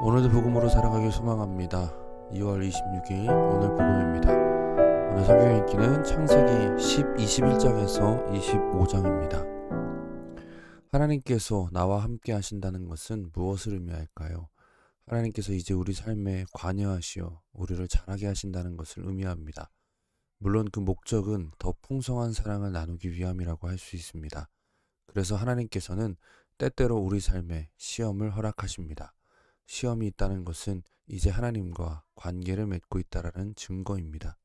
오늘도 복음으로 살아가길 소망합니다. 2월 26일 오늘 복음입니다. 오늘 성경 읽기는 창세기 21장에서 25장입니다. 하나님께서 나와 함께 하신다는 것은 무엇을 의미할까요? 하나님께서 이제 우리 삶에 관여하시어 우리를 자라게 하신다는 것을 의미합니다. 물론 그 목적은 더 풍성한 사랑을 나누기 위함이라고 할 수 있습니다. 그래서 하나님께서는 때때로 우리 삶에 시험을 허락하십니다. 시험이 있다는 것은 이제 하나님과 관계를 맺고 있다라는 증거입니다.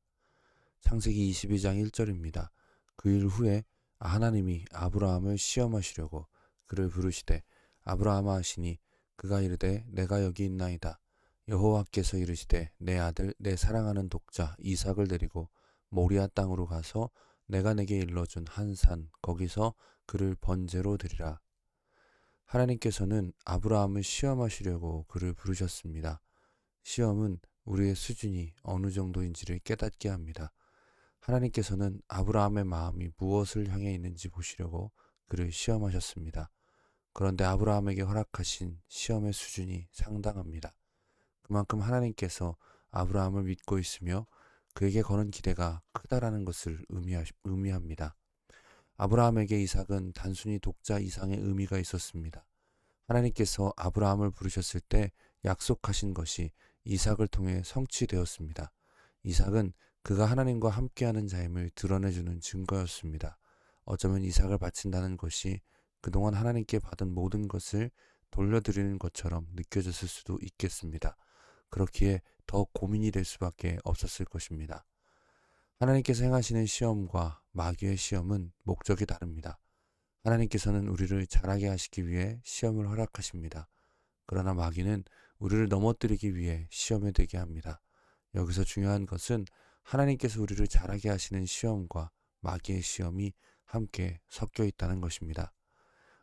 창세기 22장 1절입니다. 그 일 후에 하나님이 아브라함을 시험하시려고 그를 부르시되 아브라함아 하시니 그가 이르되 내가 여기 있나이다. 여호와께서 이르시되 내 아들 내 사랑하는 독자 이삭을 데리고 모리아 땅으로 가서 내가 내게 일러준 한 산 거기서 그를 번제로 드리라. 하나님께서는 아브라함을 시험하시려고 그를 부르셨습니다. 시험은 우리의 수준이 어느 정도인지를 깨닫게 합니다. 하나님께서는 아브라함의 마음이 무엇을 향해 있는지 보시려고 그를 시험하셨습니다. 그런데 아브라함에게 허락하신 시험의 수준이 상당합니다. 그만큼 하나님께서 아브라함을 믿고 있으며 그에게 거는 기대가 크다라는 것을 의미합니다. 아브라함에게 이삭은 단순히 독자 이상의 의미가 있었습니다. 하나님께서 아브라함을 부르셨을 때 약속하신 것이 이삭을 통해 성취되었습니다. 이삭은 그가 하나님과 함께하는 자임을 드러내주는 증거였습니다. 어쩌면 이삭을 바친다는 것이 그동안 하나님께 받은 모든 것을 돌려드리는 것처럼 느껴졌을 수도 있겠습니다. 그렇기에 더 고민이 될 수밖에 없었을 것입니다. 하나님께서 행하시는 시험과 마귀의 시험은 목적이 다릅니다. 하나님께서는 우리를 자라게 하시기 위해 시험을 허락하십니다. 그러나 마귀는 우리를 넘어뜨리기 위해 시험에 들게 합니다. 여기서 중요한 것은 하나님께서 우리를 자라게 하시는 시험과 마귀의 시험이 함께 섞여 있다는 것입니다.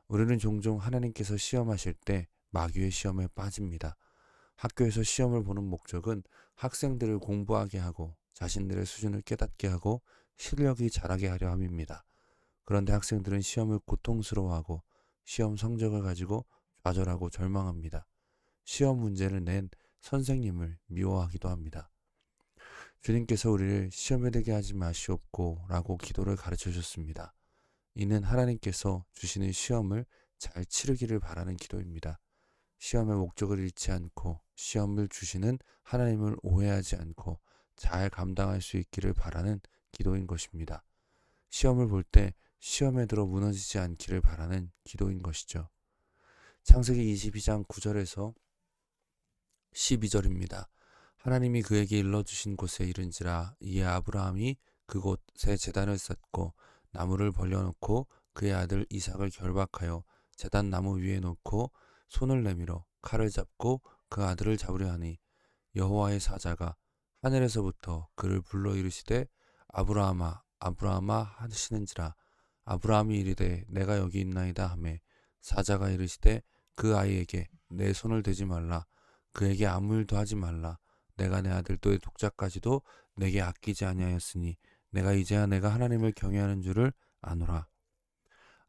우리는 종종 하나님께서 시험하실 때 마귀의 시험에 빠집니다. 학교에서 시험을 보는 목적은 학생들을 공부하게 하고 자신들의 수준을 깨닫게 하고 실력이 자라게 하려 함입니다. 그런데 학생들은 시험을 고통스러워하고 시험 성적을 가지고 좌절하고 절망합니다. 시험 문제를 낸 선생님을 미워하기도 합니다. 주님께서 우리를 시험에 들게 하지 마시옵고 라고 기도를 가르쳐 주셨습니다. 이는 하나님께서 주시는 시험을 잘 치르기를 바라는 기도입니다. 시험의 목적을 잃지 않고 시험을 주시는 하나님을 오해하지 않고 잘 감당할 수 있기를 바라는 기도인 것입니다. 시험을 볼 때 시험에 들어 무너지지 않기를 바라는 기도인 것이죠. 창세기 22장 9절에서 12절입니다. 하나님이 그에게 일러주신 곳에 이른지라 이에 아브라함이 그곳에 제단을 쌓고 나무를 벌려놓고 그의 아들 이삭을 결박하여 제단 나무 위에 놓고 손을 내밀어 칼을 잡고 그 아들을 잡으려 하니 여호와의 사자가 하늘에서부터 그를 불러 이르시되 아브라함아 아브라함아 하시는지라. 아브라함이 이르되 내가 여기 있나이다 하매 사자가 이르시되 그 아이에게 내 손을 대지 말라. 그에게 아무 일도 하지 말라. 내가 내 아들 또의 독자까지도 내게 아끼지 아니하였으니 내가 이제야 내가 하나님을 경외하는 줄을 아노라.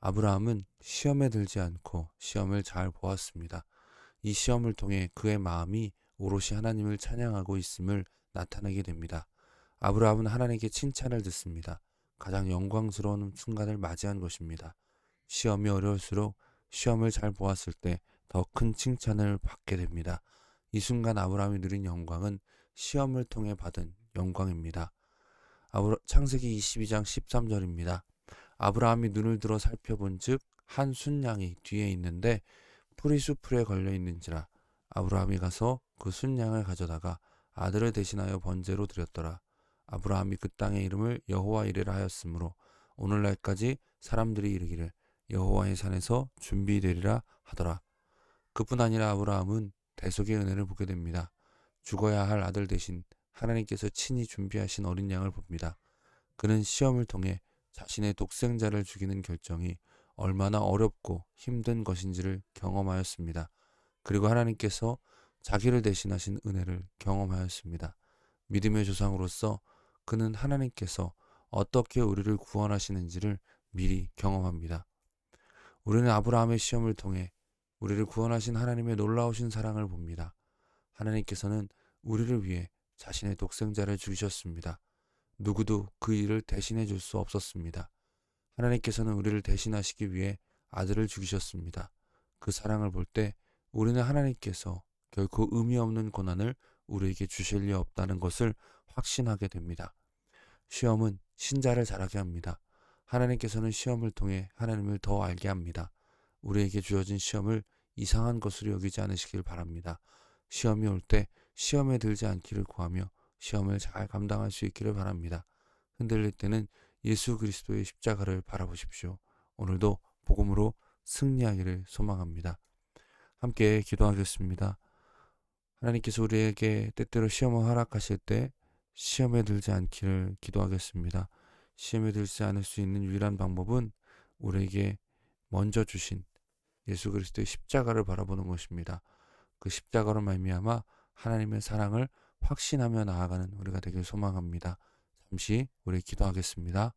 아브라함은 시험에 들지 않고 시험을 잘 보았습니다. 이 시험을 통해 그의 마음이 오롯이 하나님을 찬양하고 있음을 나타내게 됩니다. 아브라함은 하나님께 칭찬을 듣습니다. 가장 영광스러운 순간을 맞이한 것입니다. 시험이 어려울수록 시험을 잘 보았을 때 더 큰 칭찬을 받게 됩니다. 이 순간 아브라함이 누린 영광은 시험을 통해 받은 영광입니다. 창세기 22장 13절입니다. 아브라함이 눈을 들어 살펴본 즉 한 순양이 뒤에 있는데 풀이 수풀에 걸려 있는지라. 아브라함이 가서 그 순양을 가져다가 아들을 대신하여 번제로 드렸더라. 아브라함이 그 땅의 이름을 여호와 이레라 하였으므로 오늘날까지 사람들이 이르기를 여호와의 산에서 준비되리라 하더라. 그뿐 아니라 아브라함은 대속의 은혜를 보게 됩니다. 죽어야 할 아들 대신 하나님께서 친히 준비하신 어린 양을 봅니다. 그는 시험을 통해 자신의 독생자를 죽이는 결정이 얼마나 어렵고 힘든 것인지를 경험하였습니다. 그리고 하나님께서 자기를 대신하신 은혜를 경험하였습니다. 믿음의 조상으로서 그는 하나님께서 어떻게 우리를 구원하시는지를 미리 경험합니다. 우리는 아브라함의 시험을 통해 우리를 구원하신 하나님의 놀라우신 사랑을 봅니다. 하나님께서는 우리를 위해 자신의 독생자를 주셨습니다. 누구도 그 일을 대신해 줄 수 없었습니다. 하나님께서는 우리를 대신하시기 위해 아들을 죽이셨습니다. 그 사랑을 볼 때 우리는 하나님께서 결코 의미 없는 고난을 우리에게 주실 리 없다는 것을 확신하게 됩니다. 시험은 신자를 자라게 합니다. 하나님께서는 시험을 통해 하나님을 더 알게 합니다. 우리에게 주어진 시험을 이상한 것으로 여기지 않으시길 바랍니다. 시험이 올 때 시험에 들지 않기를 구하며 시험을 잘 감당할 수 있기를 바랍니다. 흔들릴 때는 예수 그리스도의 십자가를 바라보십시오. 오늘도 복음으로 승리하기를 소망합니다. 함께 기도하겠습니다. 하나님께서 우리에게 때때로 시험을 허락하실 때 시험에 들지 않기를 기도하겠습니다. 시험에 들지 않을 수 있는 유일한 방법은 우리에게 먼저 주신 예수 그리스도의 십자가를 바라보는 것입니다. 그 십자가로 말미암아 하나님의 사랑을 확신하며 나아가는 우리가 되길 소망합니다. 잠시 우리 기도하겠습니다.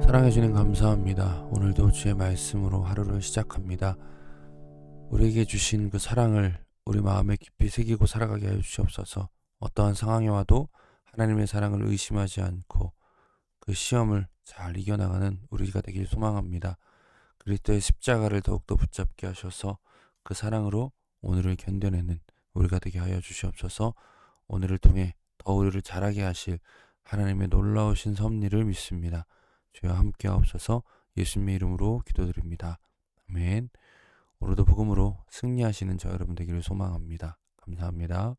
사랑해주님 감사합니다. 오늘도 주의 말씀으로 하루를 시작합니다. 우리에게 주신 그 사랑을 우리 마음에 깊이 새기고 살아가게 하여 주시옵소서. 어떠한 상황에 와도 하나님의 사랑을 의심하지 않고 그 시험을 잘 이겨나가는 우리가 되길 소망합니다. 그리스도의 십자가를 더욱더 붙잡게 하셔서 그 사랑으로 오늘을 견뎌내는 우리가 되게 하여 주시옵소서. 오늘을 통해 더 우리를 자라게 하실 하나님의 놀라우신 섭리를 믿습니다. 주여 함께 하옵소서. 예수님의 이름으로 기도드립니다. 아멘. 오늘도 복음으로 승리하시는 저 여러분 되기를 소망합니다. 감사합니다.